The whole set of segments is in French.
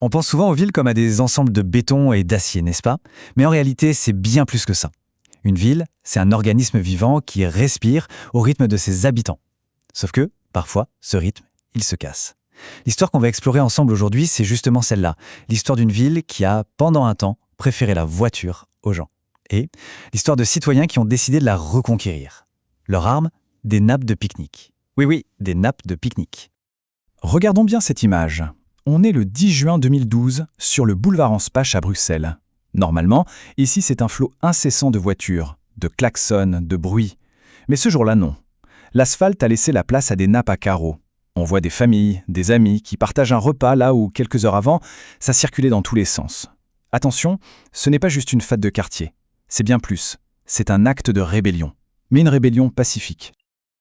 On pense souvent aux villes comme à des ensembles de béton et d'acier, n'est-ce pas? Mais en réalité, c'est bien plus que ça. Une ville, c'est un organisme vivant qui respire au rythme de ses habitants. Sauf que, parfois, ce rythme, il se casse. L'histoire qu'on va explorer ensemble aujourd'hui, c'est justement celle-là. L'histoire d'une ville qui a, pendant un temps, préféré la voiture aux gens. Et l'histoire de citoyens qui ont décidé de la reconquérir. Leur arme, des nappes de pique-nique. Oui, des nappes de pique-nique. Regardons bien cette image. On est le 10 juin 2012 sur le boulevard Anspach à Bruxelles. Normalement, ici c'est un flot incessant de voitures, de klaxons, de bruit. Mais ce jour-là, non. L'asphalte a laissé la place à des nappes à carreaux. On voit des familles, des amis qui partagent un repas là où, quelques heures avant, ça circulait dans tous les sens. Attention, ce n'est pas juste une fête de quartier. C'est bien plus. C'est un acte de rébellion. Mais une rébellion pacifique.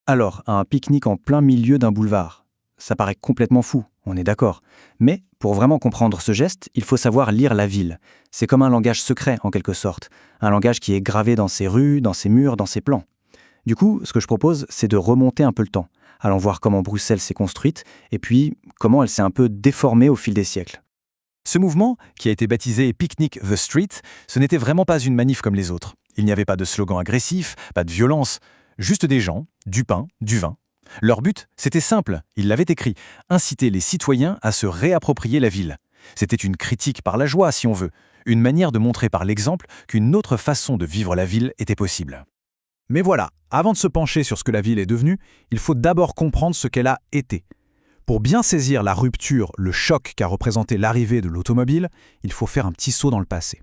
Alors, un pique-nique en plein milieu d'un boulevard. Ça paraît complètement fou, on est d'accord. Mais, pour vraiment comprendre ce geste, il faut savoir lire la ville. C'est comme un langage secret, en quelque sorte. Un langage qui est gravé dans ses rues, dans ses murs, dans ses plans. Du coup, ce que je propose, c'est de remonter un peu le temps. Allons voir comment Bruxelles s'est construite, et puis comment elle s'est un peu déformée au fil des siècles. Ce mouvement, qui a été baptisé Picnic the Street, ce n'était vraiment pas une manif comme les autres. Il n'y avait pas de slogan agressif, pas de violence, juste des gens, du pain, du vin. Leur but, c'était simple, ils l'avaient écrit, inciter les citoyens à se réapproprier la ville. C'était une critique par la joie, si on veut, une manière de montrer par l'exemple qu'une autre façon de vivre la ville était possible. Mais voilà, avant de se pencher sur ce que la ville est devenue, il faut d'abord comprendre ce qu'elle a été. Pour bien saisir la rupture, le choc qu'a représenté l'arrivée de l'automobile, il faut faire un petit saut dans le passé.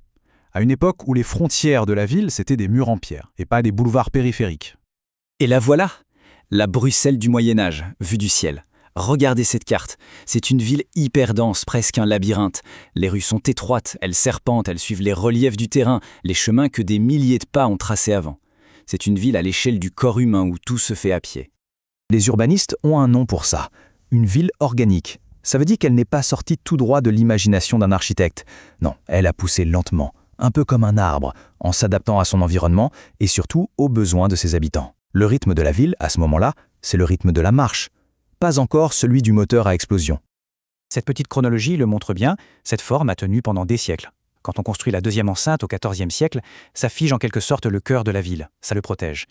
À une époque où les frontières de la ville, c'était des murs en pierre, et pas des boulevards périphériques. Et la voilà, la Bruxelles du Moyen-Âge, vue du ciel. Regardez cette carte, c'est une ville hyper dense, presque un labyrinthe. Les rues sont étroites, elles serpentent, elles suivent les reliefs du terrain, les chemins que des milliers de pas ont tracés avant. C'est une ville à l'échelle du corps humain où tout se fait à pied. Les urbanistes ont un nom pour ça, une ville organique. Ça veut dire qu'elle n'est pas sortie tout droit de l'imagination d'un architecte. Non, elle a poussé lentement, un peu comme un arbre, en s'adaptant à son environnement et surtout aux besoins de ses habitants. Le rythme de la ville, à ce moment-là, c'est le rythme de la marche, pas encore celui du moteur à explosion. Cette petite chronologie le montre bien, cette forme a tenu pendant des siècles. Quand on construit la deuxième enceinte au XIVe siècle, ça fige en quelque sorte le cœur de la ville, ça le protège.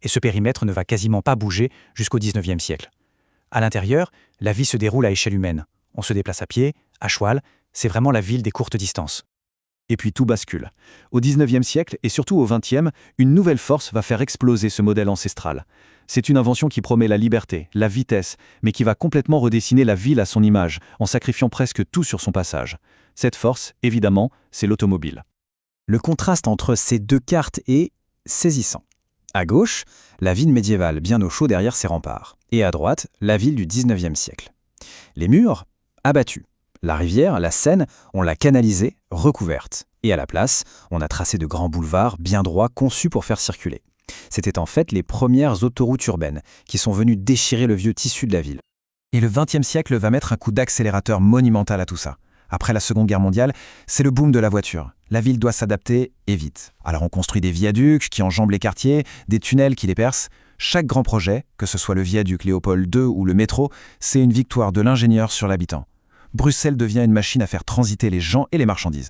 Et ce périmètre ne va quasiment pas bouger jusqu'au XIXe siècle. À l'intérieur, la vie se déroule à échelle humaine. On se déplace à pied, à cheval, c'est vraiment la ville des courtes distances. Et puis tout bascule. Au XIXe siècle et surtout au XXe, une nouvelle force va faire exploser ce modèle ancestral. C'est une invention qui promet la liberté, la vitesse, mais qui va complètement redessiner la ville à son image, en sacrifiant presque tout sur son passage. Cette force, évidemment, c'est l'automobile. Le contraste entre ces deux cartes est saisissant. À gauche, la ville médiévale bien au chaud derrière ses remparts. Et à droite, la ville du XIXe siècle. Les murs, abattus. La rivière, la Seine, on l'a canalisée, recouverte. Et à la place, on a tracé de grands boulevards bien droits conçus pour faire circuler. C'était en fait les premières autoroutes urbaines qui sont venues déchirer le vieux tissu de la ville. Et le XXe siècle va mettre un coup d'accélérateur monumental à tout ça. Après la Seconde Guerre mondiale, c'est le boom de la voiture. La ville doit s'adapter et vite. Alors on construit des viaducs qui enjambent les quartiers, des tunnels qui les percent. Chaque grand projet, que ce soit le viaduc Léopold II ou le métro, c'est une victoire de l'ingénieur sur l'habitant. Bruxelles devient une machine à faire transiter les gens et les marchandises.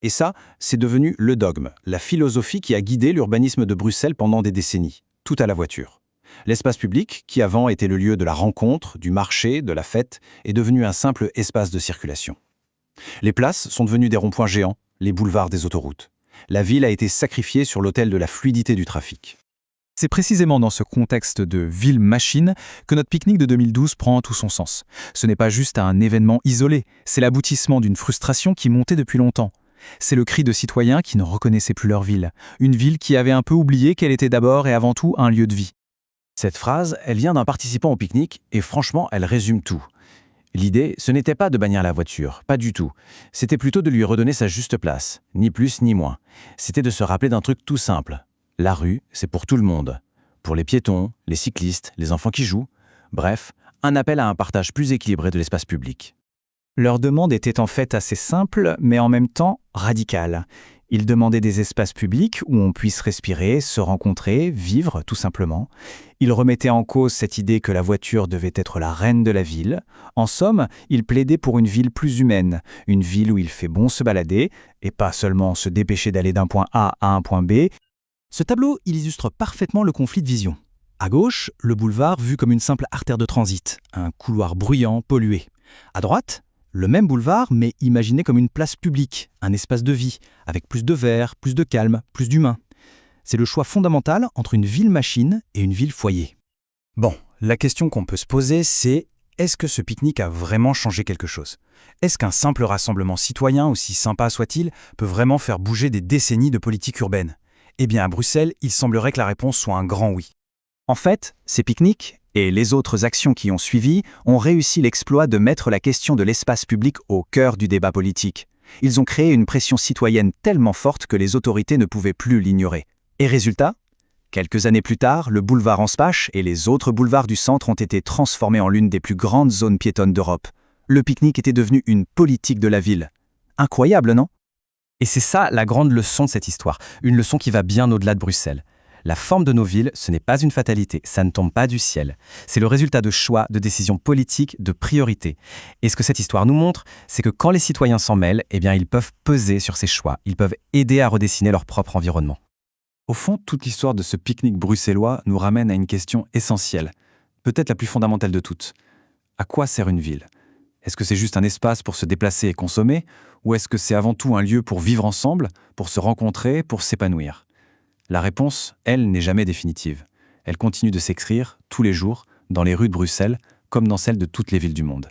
Et ça, c'est devenu le dogme, la philosophie qui a guidé l'urbanisme de Bruxelles pendant des décennies. Tout à la voiture. L'espace public, qui avant était le lieu de la rencontre, du marché, de la fête, est devenu un simple espace de circulation. Les places sont devenues des ronds-points géants, les boulevards des autoroutes. La ville a été sacrifiée sur l'autel de la fluidité du trafic. C'est précisément dans ce contexte de ville-machine que notre pique-nique de 2012 prend tout son sens. Ce n'est pas juste un événement isolé, c'est l'aboutissement d'une frustration qui montait depuis longtemps. C'est le cri de citoyens qui ne reconnaissaient plus leur ville, une ville qui avait un peu oublié qu'elle était d'abord et avant tout un lieu de vie. Cette phrase, elle vient d'un participant au pique-nique et franchement, elle résume tout. L'idée, ce n'était pas de bannir la voiture, pas du tout. C'était plutôt de lui redonner sa juste place, ni plus ni moins. C'était de se rappeler d'un truc tout simple. La rue, c'est pour tout le monde. Pour les piétons, les cyclistes, les enfants qui jouent. Bref, un appel à un partage plus équilibré de l'espace public. Leur demande était en fait assez simple, mais en même temps radicale. Ils demandaient des espaces publics où on puisse respirer, se rencontrer, vivre, tout simplement. Ils remettaient en cause cette idée que la voiture devait être la reine de la ville. En somme, ils plaidaient pour une ville plus humaine, une ville où il fait bon se balader, et pas seulement se dépêcher d'aller d'un point A à un point B. Ce tableau illustre parfaitement le conflit de vision. À gauche, le boulevard vu comme une simple artère de transit, un couloir bruyant, pollué. À droite, le même boulevard, mais imaginé comme une place publique, un espace de vie, avec plus de verre, plus de calme, plus d'humain. C'est le choix fondamental entre une ville-machine et une ville-foyer. Bon, la question qu'on peut se poser, c'est est-ce que ce pique-nique a vraiment changé quelque chose? Est-ce qu'un simple rassemblement citoyen, aussi sympa soit-il, peut vraiment faire bouger des décennies de politique urbaine? Eh bien, à Bruxelles, il semblerait que la réponse soit un grand oui. En fait, ces pique-niques et les autres actions qui ont suivi ont réussi l'exploit de mettre la question de l'espace public au cœur du débat politique. Ils ont créé une pression citoyenne tellement forte que les autorités ne pouvaient plus l'ignorer. Et résultat? Quelques années plus tard, le boulevard Anspach et les autres boulevards du centre ont été transformés en l'une des plus grandes zones piétonnes d'Europe. Le pique-nique était devenu une politique de la ville. Incroyable, non? Et c'est ça la grande leçon de cette histoire, une leçon qui va bien au-delà de Bruxelles. La forme de nos villes, ce n'est pas une fatalité, ça ne tombe pas du ciel. C'est le résultat de choix, de décisions politiques, de priorités. Et ce que cette histoire nous montre, c'est que quand les citoyens s'en mêlent, eh bien ils peuvent peser sur ces choix, ils peuvent aider à redessiner leur propre environnement. Au fond, toute l'histoire de ce pique-nique bruxellois nous ramène à une question essentielle, peut-être la plus fondamentale de toutes. À quoi sert une ville? Est-ce que c'est juste un espace pour se déplacer et consommer, ou est-ce que c'est avant tout un lieu pour vivre ensemble, pour se rencontrer, pour s'épanouir? La réponse, elle, n'est jamais définitive. Elle continue de s'écrire tous les jours dans les rues de Bruxelles, comme dans celles de toutes les villes du monde.